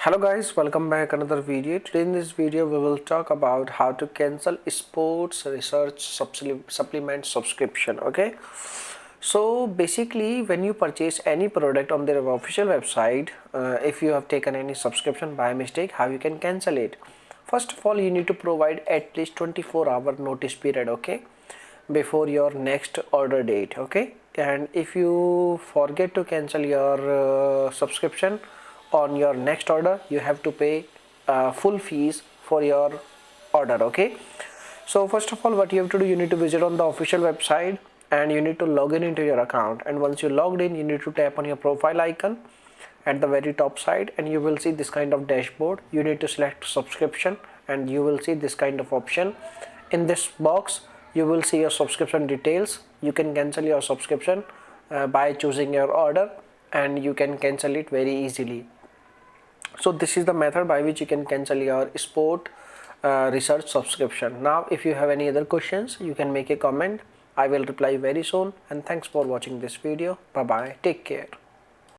Hello guys, welcome back another video. Today in this video we will talk about how to cancel sports research supplement subscription. Okay, so basically when you purchase any product on their official website, if you have taken any subscription by mistake, how you can cancel it. First of all, you need to provide at least 24-hour notice period, okay, before your next order date. Okay, and if you forget to cancel your subscription on your next order, you have to pay full fees for your order. Okay, so first of all, what you have to do, you need to visit on the official website and you need to log in into your account, and once you logged in, you need to tap on your profile icon at the very top side and you will see this kind of dashboard. You need to select subscription and you will see this kind of option. In this box you will see your subscription details. You can cancel your subscription by choosing your order, and you can cancel it very easily. So this is the method by which you can cancel your sport research subscription. Now if you have any other questions, you can make a comment. I will reply very soon, and thanks for watching this video. Bye bye, take care.